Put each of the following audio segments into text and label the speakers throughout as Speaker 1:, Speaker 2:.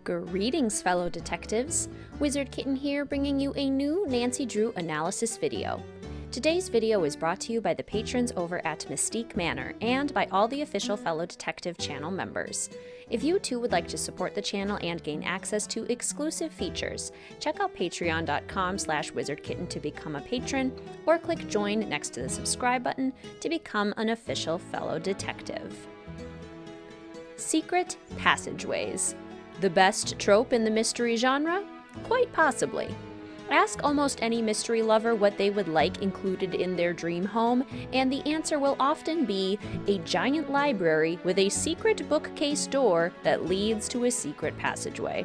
Speaker 1: Greetings, fellow detectives. Wizard Kitten here, bringing you a new Nancy Drew analysis video. Today's video is brought to you by the patrons over at Mystique Manor and by all the official fellow detective channel members. If you too would like to support the channel and gain access to exclusive features, check out patreon.com/wizardkitten to become a patron, or click join next to the subscribe button to become an official fellow detective. Secret passageways. The best trope in the mystery genre? Quite possibly. Ask almost any mystery lover what they would like included in their dream home, and the answer will often be a giant library with a secret bookcase door that leads to a secret passageway.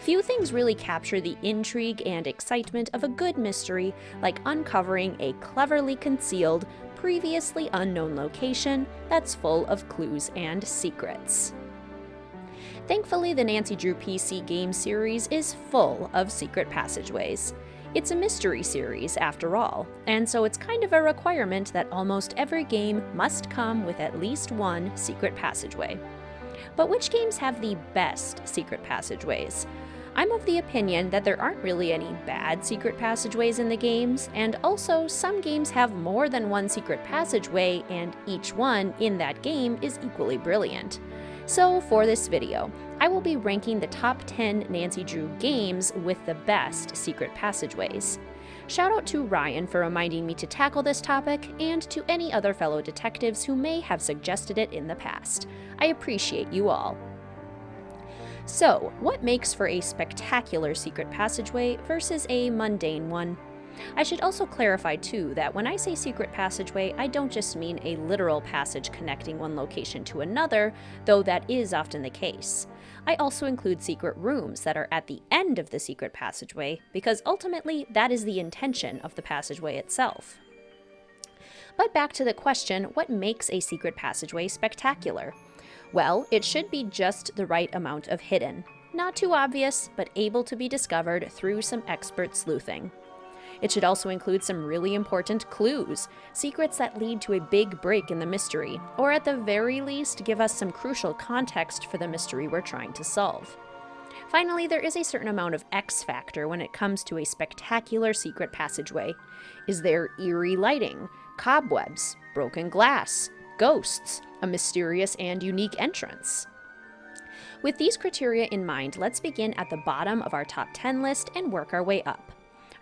Speaker 1: Few things really capture the intrigue and excitement of a good mystery like uncovering a cleverly concealed, previously unknown location that's full of clues and secrets. Thankfully, the Nancy Drew PC game series is full of secret passageways. It's a mystery series, after all, and so it's kind of a requirement that almost every game must come with at least one secret passageway. But which games have the best secret passageways? I'm of the opinion that there aren't really any bad secret passageways in the games, and also some games have more than one secret passageway, and each one in that game is equally brilliant. So for this video, I will be ranking the top 10 Nancy Drew games with the best secret passageways. Shout out to Ryan for reminding me to tackle this topic, and to any other fellow detectives who may have suggested it in the past. I appreciate you all. So, what makes for a spectacular secret passageway versus a mundane one? I should also clarify too that when I say secret passageway, I don't just mean a literal passage connecting one location to another, though that is often the case. I also include secret rooms that are at the end of the secret passageway, because ultimately that is the intention of the passageway itself. But back to the question, what makes a secret passageway spectacular? Well, it should be just the right amount of hidden. Not too obvious, but able to be discovered through some expert sleuthing. It should also include some really important clues, secrets that lead to a big break in the mystery, or at the very least give us some crucial context for the mystery we're trying to solve. Finally, there is a certain amount of X factor when it comes to a spectacular secret passageway. Is there eerie lighting, cobwebs, broken glass, ghosts, a mysterious and unique entrance? With these criteria in mind, let's begin at the bottom of our top 10 list and work our way up.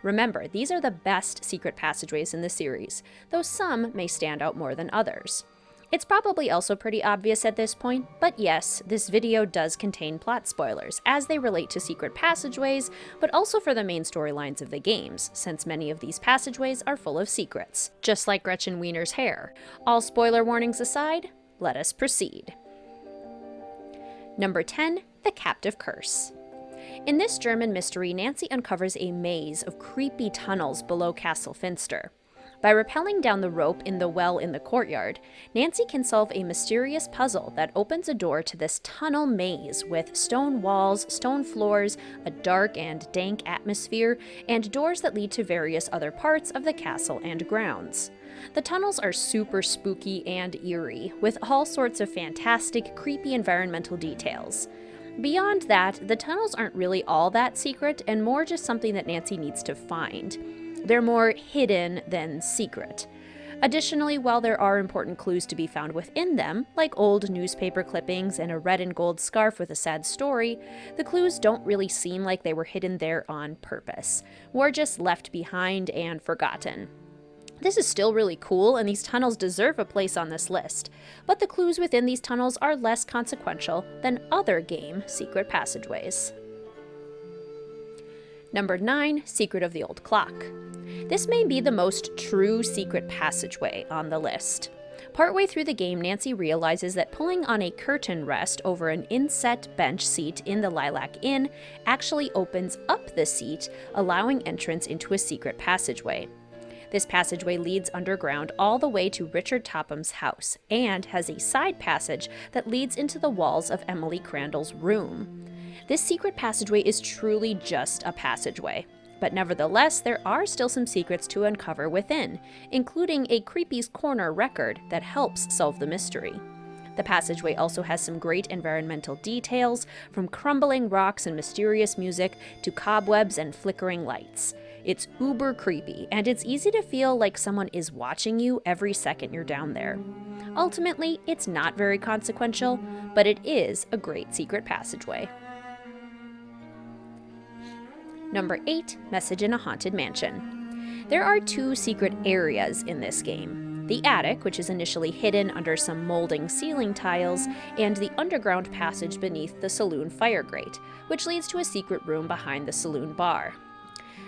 Speaker 1: Remember, these are the best secret passageways in the series, though some may stand out more than others. It's probably also pretty obvious at this point, but yes, this video does contain plot spoilers, as they relate to secret passageways, but also for the main storylines of the games, since many of these passageways are full of secrets, just like Gretchen Wiener's hair. All spoiler warnings aside, let us proceed. Number 10, The Captive Curse. In this German mystery, Nancy uncovers a maze of creepy tunnels below Castle Finster. By rappelling down the rope in the well in the courtyard, Nancy can solve a mysterious puzzle that opens a door to this tunnel maze with stone walls, stone floors, a dark and dank atmosphere, and doors that lead to various other parts of the castle and grounds. The tunnels are super spooky and eerie, with all sorts of fantastic, creepy environmental details. Beyond that, the tunnels aren't really all that secret, and more just something that Nancy needs to find. They're more hidden than secret. Additionally, while there are important clues to be found within them, like old newspaper clippings and a red and gold scarf with a sad story, the clues don't really seem like they were hidden there on purpose, or just left behind and forgotten. This is still really cool, and these tunnels deserve a place on this list, but the clues within these tunnels are less consequential than other game secret passageways. Number 9, Secret of the Old Clock. This may be the most true secret passageway on the list. Partway through the game, Nancy realizes that pulling on a curtain rest over an inset bench seat in the Lilac Inn actually opens up the seat, allowing entrance into a secret passageway. This passageway leads underground all the way to Richard Topham's house, and has a side passage that leads into the walls of Emily Crandall's room. This secret passageway is truly just a passageway, but nevertheless, there are still some secrets to uncover within, including a Creepy's Corner record that helps solve the mystery. The passageway also has some great environmental details, from crumbling rocks and mysterious music to cobwebs and flickering lights. It's uber creepy, and it's easy to feel like someone is watching you every second you're down there. Ultimately, it's not very consequential, but it is a great secret passageway. Number 8, Message in a Haunted Mansion. There are 2 secret areas in this game. The attic, which is initially hidden under some molding ceiling tiles, and the underground passage beneath the saloon fire grate, which leads to a secret room behind the saloon bar.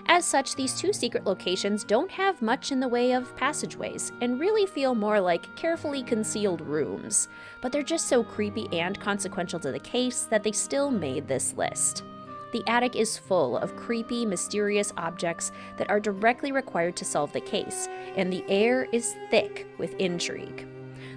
Speaker 1: As such, these 2 secret locations don't have much in the way of passageways, and really feel more like carefully concealed rooms, but they're just so creepy and consequential to the case that they still made this list. The attic is full of creepy, mysterious objects that are directly required to solve the case, and the air is thick with intrigue.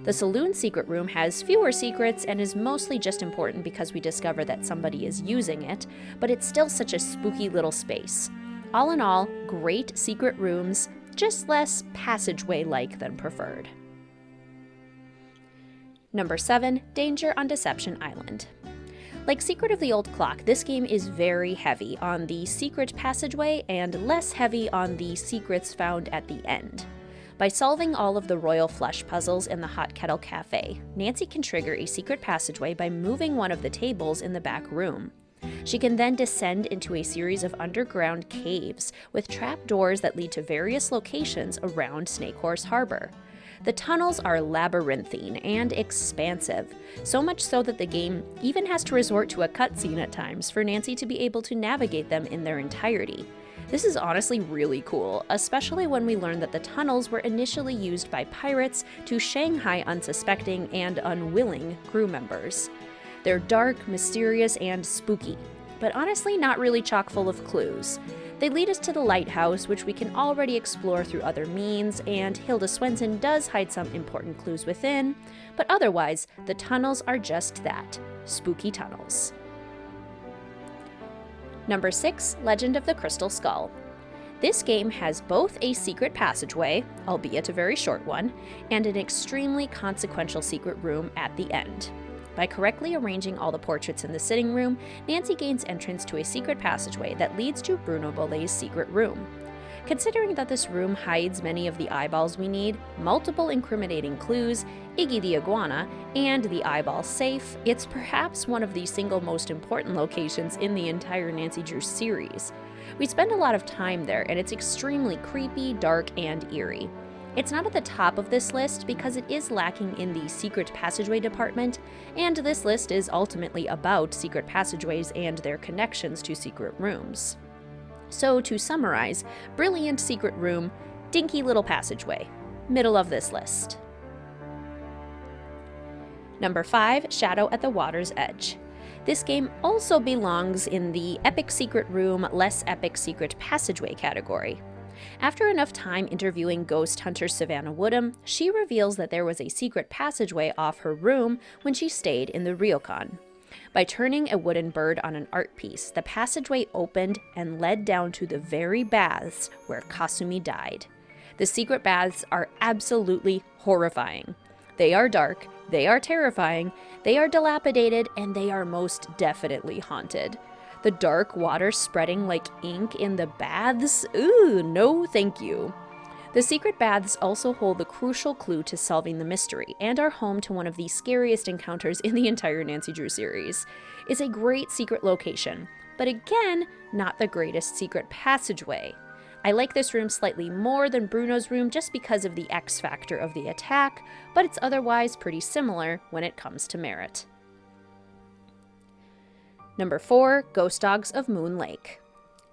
Speaker 1: The saloon secret room has fewer secrets and is mostly just important because we discover that somebody is using it, but it's still such a spooky little space. All in all, great secret rooms, just less passageway-like than preferred. Number 7, Danger on Deception Island. Like Secret of the Old Clock, this game is very heavy on the secret passageway and less heavy on the secrets found at the end. By solving all of the royal flush puzzles in the Hot Kettle Cafe, Nancy can trigger a secret passageway by moving one of the tables in the back room. She can then descend into a series of underground caves with trapdoors that lead to various locations around Snake Horse Harbor. The tunnels are labyrinthine and expansive, so much so that the game even has to resort to a cutscene at times for Nancy to be able to navigate them in their entirety. This is honestly really cool, especially when we learn that the tunnels were initially used by pirates to shanghai unsuspecting and unwilling crew members. They're dark, mysterious, and spooky, but honestly not really chock full of clues. They lead us to the lighthouse, which we can already explore through other means, and Hilda Swenson does hide some important clues within, but otherwise, the tunnels are just that, spooky tunnels. Number 6, Legend of the Crystal Skull. This game has both a secret passageway, albeit a very short one, and an extremely consequential secret room at the end. By correctly arranging all the portraits in the sitting room, Nancy gains entrance to a secret passageway that leads to Bruno Bollet's secret room. Considering that this room hides many of the eyeballs we need, multiple incriminating clues, Iggy the iguana, and the eyeball safe, it's perhaps one of the single most important locations in the entire Nancy Drew series. We spend a lot of time there, and it's extremely creepy, dark, and eerie. It's not at the top of this list because it is lacking in the secret passageway department, and this list is ultimately about secret passageways and their connections to secret rooms. So to summarize, brilliant secret room, dinky little passageway, middle of this list. Number 5, Shadow at the Water's Edge. This game also belongs in the epic secret room, less epic secret passageway category. After enough time interviewing ghost hunter Savannah Woodham, she reveals that there was a secret passageway off her room when she stayed in the ryokan. By turning a wooden bird on an art piece, the passageway opened and led down to the very baths where Kasumi died. The secret baths are absolutely horrifying. They are dark, they are terrifying, they are dilapidated, and they are most definitely haunted. The dark water spreading like ink in the baths? Ooh, no thank you. The secret baths also hold the crucial clue to solving the mystery, and are home to one of the scariest encounters in the entire Nancy Drew series. It's a great secret location, but again, not the greatest secret passageway. I like this room slightly more than Bruno's room just because of the X factor of the attack, but it's otherwise pretty similar when it comes to merit. Number 4, Ghost Dogs of Moon Lake.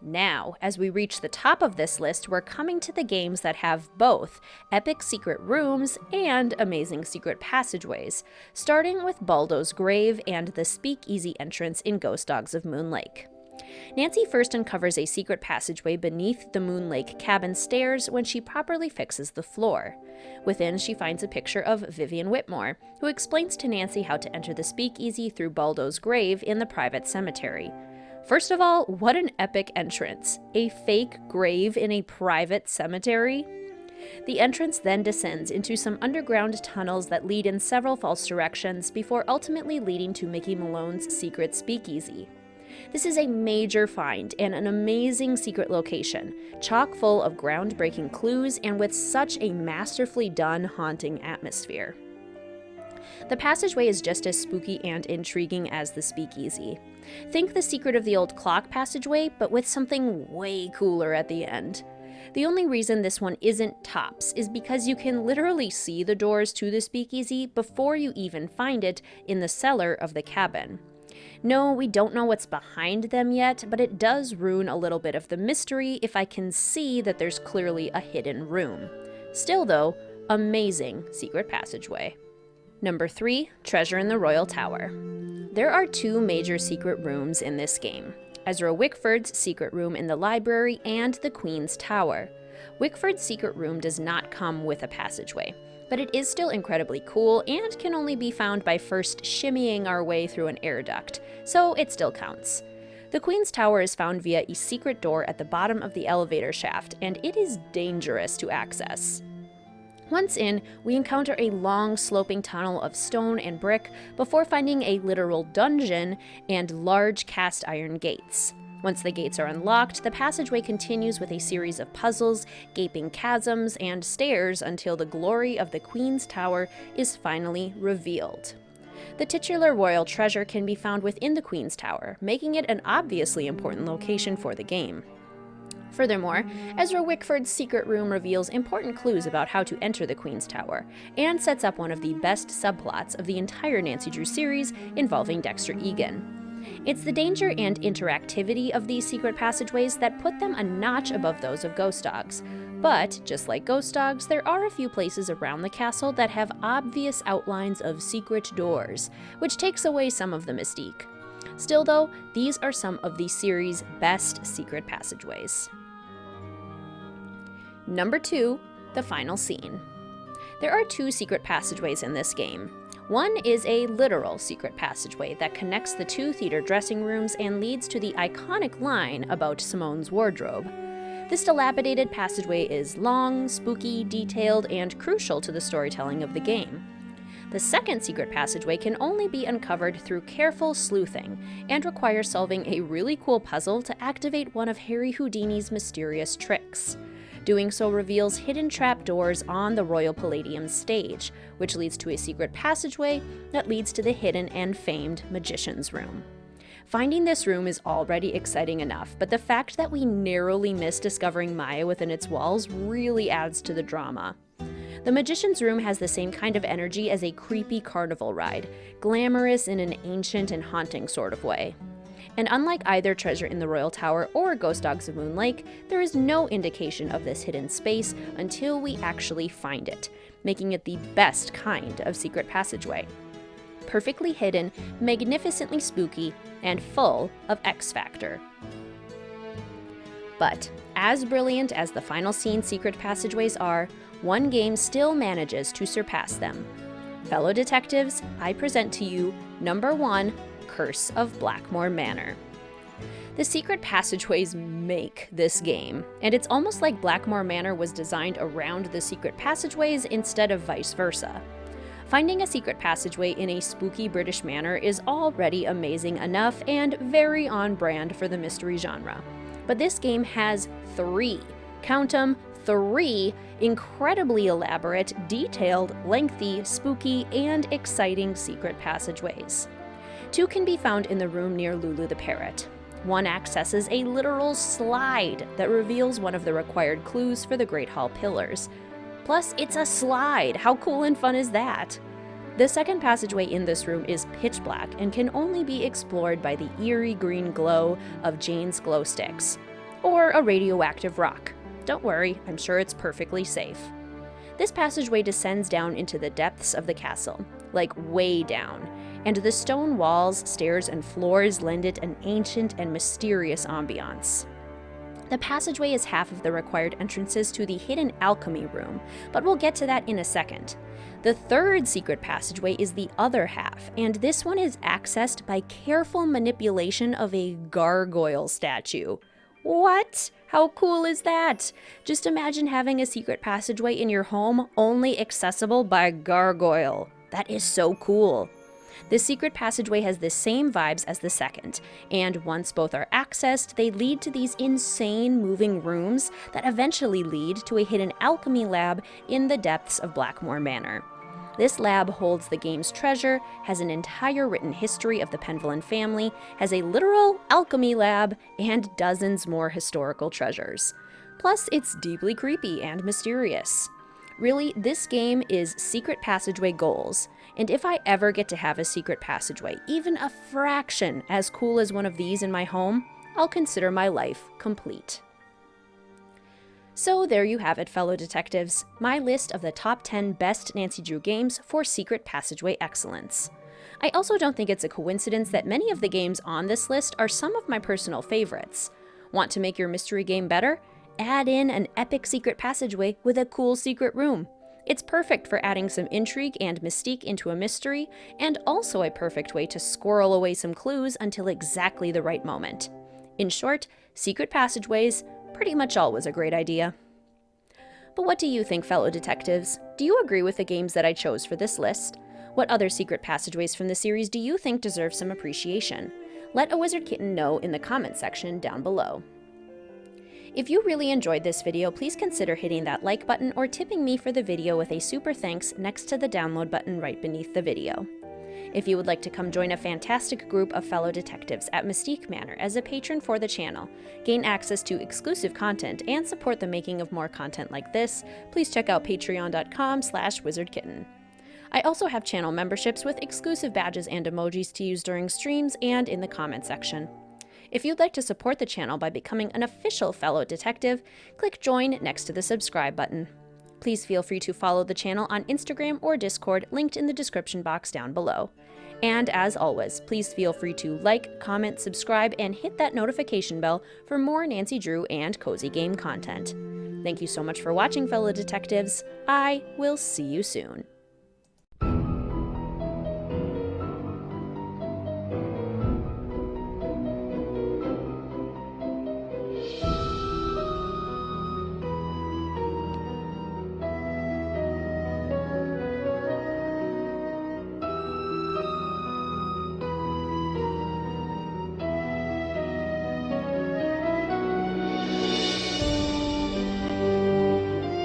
Speaker 1: Now, as we reach the top of this list, we're coming to the games that have both epic secret rooms and amazing secret passageways, starting with Baldo's Grave and the speakeasy entrance in Ghost Dogs of Moon Lake. Nancy first uncovers a secret passageway beneath the Moon Lake cabin stairs when she properly fixes the floor. Within, she finds a picture of Vivian Whitmore, who explains to Nancy how to enter the speakeasy through Baldo's grave in the private cemetery. First of all, what an epic entrance! A fake grave in a private cemetery? The entrance then descends into some underground tunnels that lead in several false directions before ultimately leading to Mickey Malone's secret speakeasy. This is a major find and an amazing secret location, chock full of groundbreaking clues and with such a masterfully done haunting atmosphere. The passageway is just as spooky and intriguing as the speakeasy. Think the Secret of the Old Clock passageway, but with something way cooler at the end. The only reason this one isn't tops is because you can literally see the doors to the speakeasy before you even find it in the cellar of the cabin. No, we don't know what's behind them yet, but it does ruin a little bit of the mystery if I can see that there's clearly a hidden room. Still though, amazing secret passageway. Number 3, Treasure in the Royal Tower. There are 2 major secret rooms in this game: Ezra Wickford's secret room in the library and the Queen's Tower. Wickford's secret room does not come with a passageway, but it is still incredibly cool and can only be found by first shimmying our way through an air duct, so it still counts. The Queen's Tower is found via a secret door at the bottom of the elevator shaft, and it is dangerous to access. Once in, we encounter a long, sloping tunnel of stone and brick before finding a literal dungeon and large cast iron gates. Once the gates are unlocked, the passageway continues with a series of puzzles, gaping chasms, and stairs until the glory of the Queen's Tower is finally revealed. The titular royal treasure can be found within the Queen's Tower, making it an obviously important location for the game. Furthermore, Ezra Wickford's secret room reveals important clues about how to enter the Queen's Tower, and sets up one of the best subplots of the entire Nancy Drew series involving Dexter Egan. It's the danger and interactivity of these secret passageways that put them a notch above those of Ghost Dogs. But, just like Ghost Dogs, there are a few places around the castle that have obvious outlines of secret doors, which takes away some of the mystique. Still though, these are some of the series' best secret passageways. Number 2, the final scene. There are 2 secret passageways in this game. One is a literal secret passageway that connects the 2 theater dressing rooms and leads to the iconic line about Simone's wardrobe. This dilapidated passageway is long, spooky, detailed, and crucial to the storytelling of the game. The second secret passageway can only be uncovered through careful sleuthing and requires solving a really cool puzzle to activate one of Harry Houdini's mysterious tricks. Doing so reveals hidden trapdoors on the Royal Palladium stage, which leads to a secret passageway that leads to the hidden and famed Magician's Room. Finding this room is already exciting enough, but the fact that we narrowly missed discovering Maya within its walls really adds to the drama. The Magician's Room has the same kind of energy as a creepy carnival ride, glamorous in an ancient and haunting sort of way. And unlike either Treasure in the Royal Tower or Ghost Dogs of Moon Lake, there is no indication of this hidden space until we actually find it, making it the best kind of secret passageway. Perfectly hidden, magnificently spooky, and full of X-Factor. But, as brilliant as the final scene secret passageways are, one game still manages to surpass them. Fellow detectives, I present to you number 1, Curse of Blackmore Manor. The secret passageways make this game, and it's almost like Blackmore Manor was designed around the secret passageways instead of vice versa. Finding a secret passageway in a spooky British manor is already amazing enough and very on brand for the mystery genre. But this game has 3, count 'em, 3 incredibly elaborate, detailed, lengthy, spooky, and exciting secret passageways. 2 can be found in the room near Lulu the Parrot. One accesses a literal slide that reveals one of the required clues for the Great Hall pillars. Plus, it's a slide! How cool and fun is that? The second passageway in this room is pitch black and can only be explored by the eerie green glow of Jane's glow sticks. Or a radioactive rock. Don't worry, I'm sure it's perfectly safe. This passageway descends down into the depths of the castle, like way down, and the stone walls, stairs, and floors lend it an ancient and mysterious ambiance. The passageway is half of the required entrances to the hidden alchemy room, but we'll get to that in a second. The third secret passageway is the other half, and this one is accessed by careful manipulation of a gargoyle statue. What? How cool is that? Just imagine having a secret passageway in your home only accessible by gargoyle. That is so cool. The secret passageway has the same vibes as the second, and once both are accessed, they lead to these insane moving rooms that eventually lead to a hidden alchemy lab in the depths of Blackmore Manor. This lab holds the game's treasure, has an entire written history of the Penvillin family, has a literal alchemy lab, and dozens more historical treasures. Plus, it's deeply creepy and mysterious. Really, this game is secret passageway goals, and if I ever get to have a secret passageway, even a fraction as cool as one of these in my home, I'll consider my life complete. So there you have it, fellow detectives, my list of the top 10 best Nancy Drew games for secret passageway excellence. I also don't think it's a coincidence that many of the games on this list are some of my personal favorites. Want to make your mystery game better? Add in an epic secret passageway with a cool secret room. It's perfect for adding some intrigue and mystique into a mystery, and also a perfect way to squirrel away some clues until exactly the right moment. In short, secret passageways, pretty much always a great idea. But what do you think, fellow detectives? Do you agree with the games that I chose for this list? What other secret passageways from the series do you think deserve some appreciation? Let a Wizard Kitten know in the comment section down below. If you really enjoyed this video, please consider hitting that like button or tipping me for the video with a super thanks next to the download button right beneath the video. If you would like to come join a fantastic group of fellow detectives at Mystique Manor as a patron for the channel, gain access to exclusive content, and support the making of more content like this, please check out patreon.com/wizardkitten. I also have channel memberships with exclusive badges and emojis to use during streams and in the comment section. If you'd like to support the channel by becoming an official fellow detective, click join next to the subscribe button. Please feel free to follow the channel on Instagram or Discord, linked in the description box down below. And as always, please feel free to like, comment, subscribe, and hit that notification bell for more Nancy Drew and Cozy Game content. Thank you so much for watching, fellow detectives. I will see you soon.